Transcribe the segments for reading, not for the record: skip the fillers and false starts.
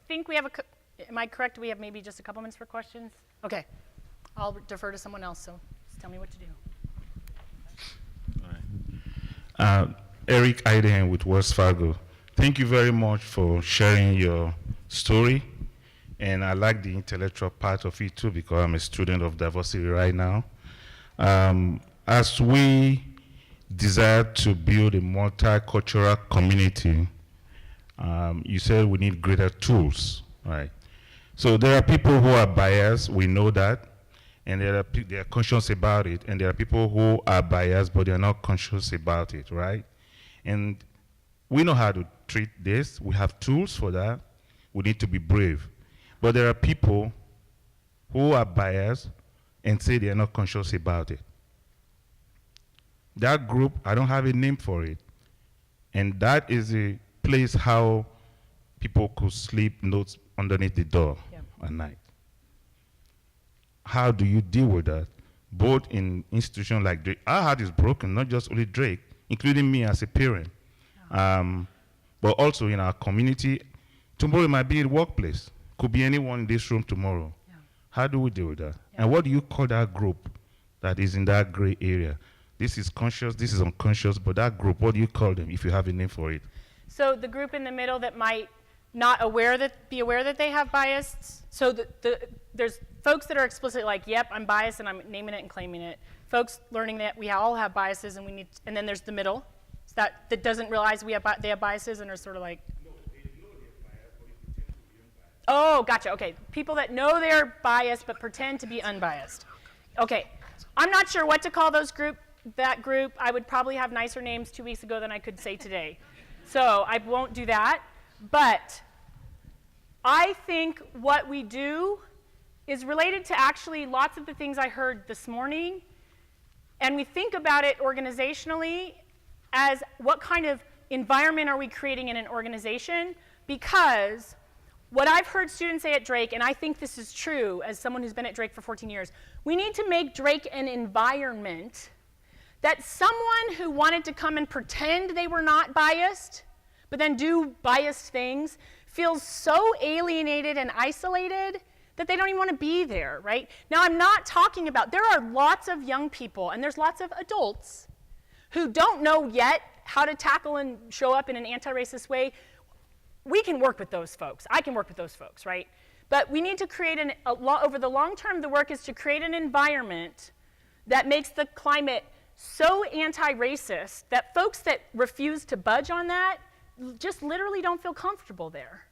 think we have am I correct? We have maybe just a couple minutes for questions? Okay. I'll defer to someone else, so just tell me what to do. All right. Eric Aidenhen with Wells Fargo. Thank you very much for sharing your story. And I like the intellectual part of it too, because I'm a student of diversity right now. As we desire to build a multicultural community, you said we need greater tools, right? So there are people who are biased, we know that, and they are conscious about it, and there are people who are biased, but they are not conscious about it, right? And we know how to treat this. We have tools for that. We need to be brave. But there are people who are biased and say they are not conscious about it. That group, I don't have a name for it. And that is a place how people could sleep notes underneath the door at night. How do you deal with that? Both in institutions like Drake. Our heart is broken, not just only Drake, including me as a parent. But also in our community. Tomorrow it might be a workplace. Could be anyone in this room tomorrow. Yeah. How do we deal with that? Yeah. And what do you call that group that is in that gray area? This is conscious, this is unconscious, but that group, what do you call them if you have a name for it? So the group in the middle that might not be aware that they have bias. So there's folks that are explicit like, yep, I'm biased and I'm naming it and claiming it. Folks learning that we all have biases and and then there's the middle. So that doesn't realize they have biases and are sort of like, oh, gotcha, okay. People that know they're biased but pretend to be unbiased. Okay, I'm not sure what to call that group. I would probably have nicer names 2 weeks ago than I could say today. So I won't do that. But I think what we do is related to actually lots of the things I heard this morning. And we think about it organizationally as what kind of environment are we creating in an organization? Because what I've heard students say at Drake, and I think this is true as someone who's been at Drake for 14 years, we need to make Drake an environment that someone who wanted to come and pretend they were not biased, but then do biased things, feels so alienated and isolated that they don't even want to be there, right? Now, I'm not talking about, there are lots of young people, and there's lots of adults who don't know yet how to tackle and show up in an anti-racist way. We can work with those folks. I can work with those folks, right? But we need to create over the long term, the work is to create an environment that makes the climate so anti-racist that folks that refuse to budge on that just literally don't feel comfortable there,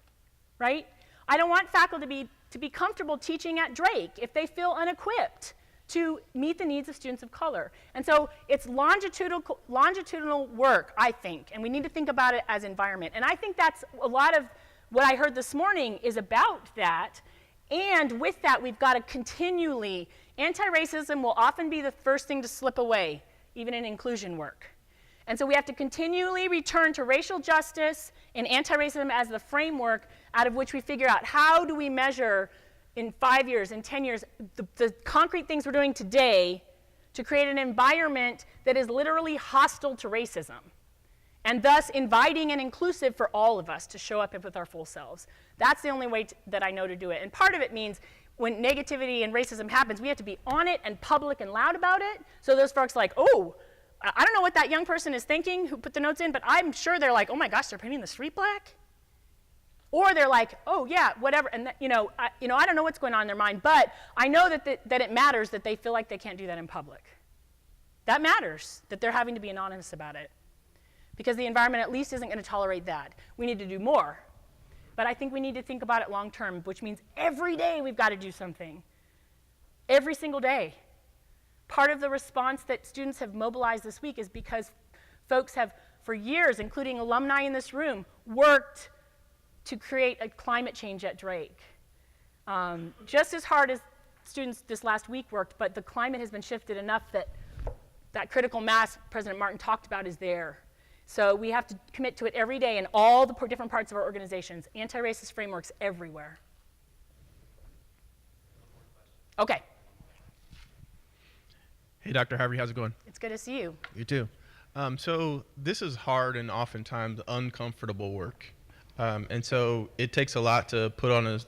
right? I don't want faculty to be comfortable teaching at Drake if they feel unequipped to meet the needs of students of color. And so it's longitudinal work, I think, and we need to think about it as environment. And I think that's a lot of what I heard this morning is about that. And with that, we've got to continually, anti-racism will often be the first thing to slip away, even in inclusion work. And so we have to continually return to racial justice and anti-racism as the framework out of which we figure out how do we measure in 5 years, in 10 years, the concrete things we're doing today to create an environment that is literally hostile to racism, and thus inviting and inclusive for all of us to show up with our full selves. That's the only way that I know to do it. And part of it means when negativity and racism happens, we have to be on it and public and loud about it, so those folks are like, oh, I don't know what that young person is thinking who put the notes in, but I'm sure they're like, oh my gosh, they're painting the street black? Or they're like, oh yeah, whatever, and I don't know what's going on in their mind, but I know that it matters that they feel like they can't do that in public. That matters, that they're having to be anonymous about it. Because the environment at least isn't going to tolerate that. We need to do more. But I think we need to think about it long term, which means every day we've got to do something. Every single day. Part of the response that students have mobilized this week is because folks have, for years, including alumni in this room, worked to create a climate change at Drake. Just as hard as students this last week worked, but the climate has been shifted enough that that critical mass President Martin talked about is there. So we have to commit to it every day in all the different parts of our organizations, anti-racist frameworks everywhere. Okay. Hey, Dr. Harvey, how's it going? It's good to see you. You too. So this is hard and oftentimes uncomfortable work. And so it takes a lot to put on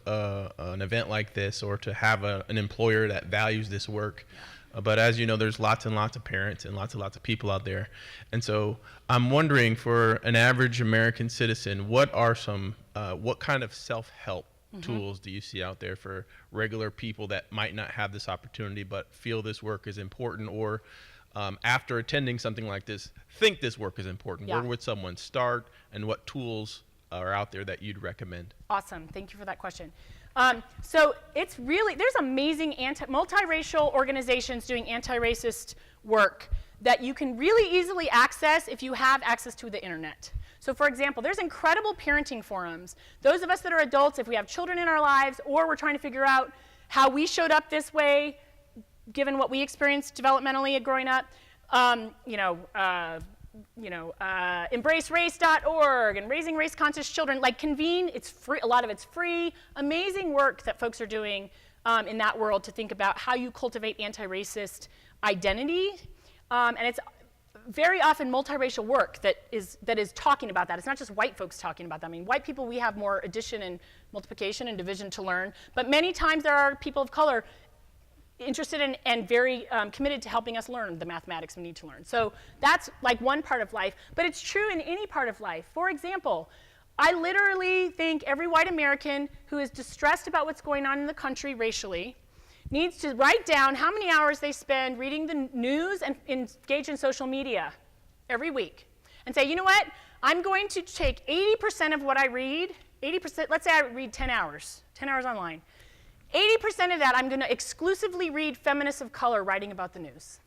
an event like this, or to have an employer that values this work. But as you know, there's lots and lots of parents and lots of people out there. And so I'm wondering, for an average American citizen, what kind of self-help tools do you see out there for regular people that might not have this opportunity but feel this work is important, or after attending something like this, think this work is important? Yeah. Where would someone start, and what tools are out there that you'd recommend? Awesome. Thank you for that question. So it's really, there's amazing multiracial organizations doing anti-racist work that you can really easily access if you have access to the internet. So for example, there's incredible parenting forums. Those of us that are adults, if we have children in our lives, or we're trying to figure out how we showed up this way, given what we experienced developmentally growing up, embracerace.org and Raising Race Conscious Children, like convene, it's free, a lot of it's free, amazing work that folks are doing in that world to think about how you cultivate anti-racist identity. And it's very often multiracial work that is talking about that. It's not just white folks talking about that. I mean, white people, we have more addition and multiplication and division to learn, but many times there are people of color interested in and very committed to helping us learn the mathematics we need to learn. So that's like one part of life, but it's true in any part of life. For example, I literally think every white American who is distressed about what's going on in the country racially needs to write down how many hours they spend reading the news and engage in social media every week. And say, you know what, I'm going to take 80% of what I read, 80%, let's say I read 10 hours online. 80% of that, I'm going to exclusively read feminists of color writing about the news.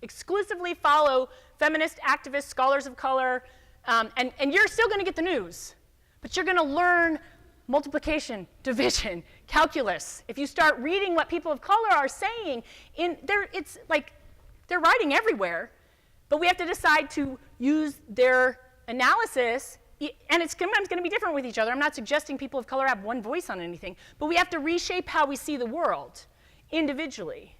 Exclusively follow feminist activists, scholars of color, and you're still going to get the news. But you're going to learn multiplication, division, calculus. If you start reading what people of color are saying, it's like they're writing everywhere, but we have to decide to use their analysis. And it's sometimes going to be different with each other. I'm not suggesting people of color have one voice on anything, but we have to reshape how we see the world individually.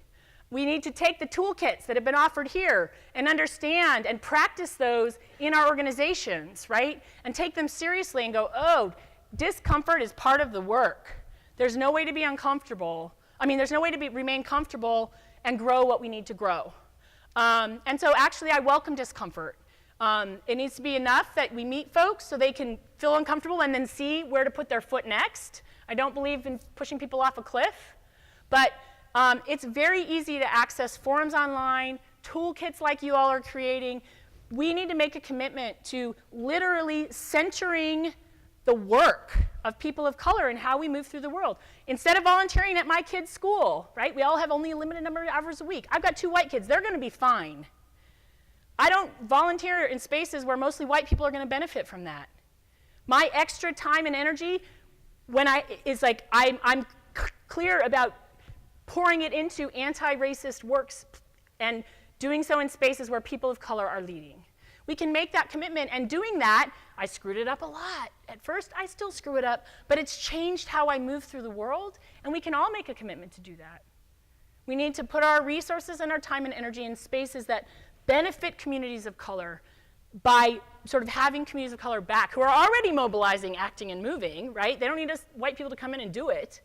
We need to take the toolkits that have been offered here and understand and practice those in our organizations, right? And take them seriously and go, oh, discomfort is part of the work. There's no way to be uncomfortable. I mean, there's no way to remain comfortable and grow what we need to grow. And so actually, I welcome discomfort. It needs to be enough that we meet folks so they can feel uncomfortable and then see where to put their foot next. I don't believe in pushing people off a cliff, but it's very easy to access forums online, toolkits like you all are creating. We need to make a commitment to literally centering the work of people of color and how we move through the world. Instead of volunteering at my kid's school, right? We all have only a limited number of hours a week. I've got 2 white kids. They're going to be fine. I don't volunteer in spaces where mostly white people are going to benefit from that. My extra time and energy, I'm clear about pouring it into anti-racist works and doing so in spaces where people of color are leading. We can make that commitment, and doing that, I screwed it up a lot. At first, I still screw it up, but it's changed how I move through the world, and we can all make a commitment to do that. We need to put our resources and our time and energy in spaces that benefit communities of color by sort of having communities of color back who are already mobilizing, acting, and moving, right? They don't need us white people to come in and do it.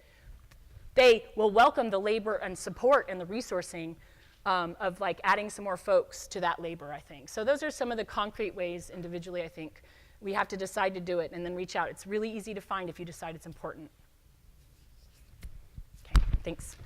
They will welcome the labor and support and the resourcing of like adding some more folks to that labor, I think. So those are some of the concrete ways individually I think we have to decide to do it and then reach out. It's really easy to find if you decide it's important. Okay, thanks.